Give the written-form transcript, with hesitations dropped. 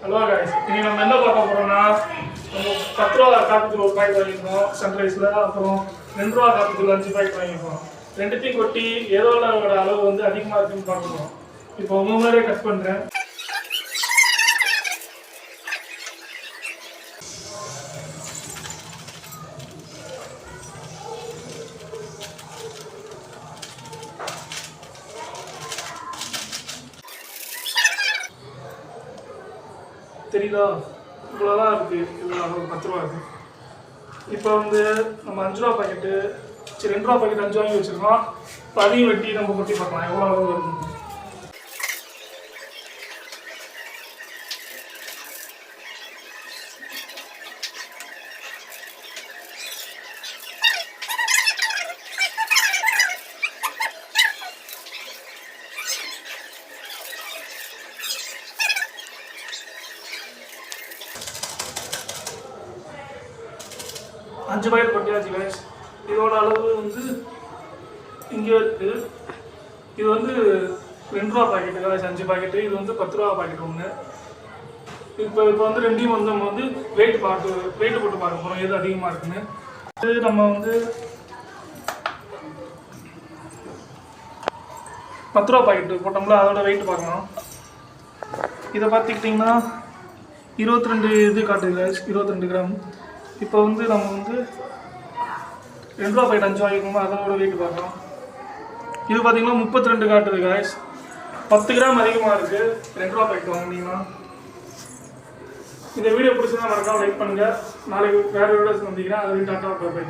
Hello guys, இன்னைக்கு நம்ம என்ன பார்க்க போறோம்னா நம்ம 10 ரூபாய் காப்பி தூள் ஒரு பாக்கெட் வாங்கிருக்கோம் சன்ரைஸ்ல. அப்புறம் 2 ரூபாய் காப்பி தூள் 5 பாக்கெட் வாங்கிருக்கோம். ரெண்டுத்தையும் கொட்டி ஏதோட அளவு வந்து அதிகமா இருக்குன்னு பார்க்கணும். இப்போ ஒவ்வொரு கட் பண்றேன். தெரியுதா? இவ்வளோதான் இருக்குது. இதில் ஒரு 10 ரூபா இருக்குது. இப்போ வந்து நம்ம 5 ரூபா பாக்கெட்டு 2 ரூபா பாக்கெட் 5 வாங்கி வச்சுருக்கோம். இப்போ அதையும் வெட்டி நம்ம கொட்டி பார்க்கலாம் எவ்வளோ அளவு வருது. அஞ்சு பாக்கெட் கொட்டியாச்சு guys. இதோட அளவு வந்து இங்கே இருக்குது. இது வந்து 2 ரூபா பாக்கெட்டு guys, 5 பாக்கெட்டு. இது வந்து 10 ரூபா பாக்கெட் ஒன்று. இப்போ வந்து ரெண்டையும் வந்து நம்ம வந்து வெயிட் போட்டு பார்க்க போகிறோம் எது அதிகமாக இருக்குன்னு. இது நம்ம வந்து 10 ரூபா பாக்கெட்டு போட்டோம்ல, அதோட வெயிட் பார்க்கணும். இதை பார்த்துக்கிட்டிங்கன்னா 22 இது காட்டுது guys, 22 கிராம். இப்போ வந்து நம்ம வந்து 2 ரூபா பாக்கெட் 5 வாங்கிக்கோமா, அதோட வெயிட் பார்க்கலாம். இது பார்த்தீங்கன்னா 32 காட்டுது guys. 10 கிராம் அதிகமாக இருக்குது 2 ரூபா பாக்கெட் வாங்கினீங்கன்னா. இந்த வீடியோ பிடிச்சதா மறக்காம லைக் பண்ணுங்கள். நாளைக்கு வேறு வீடியோஸ் வந்தீங்கன்னா அது டாட்டா பை.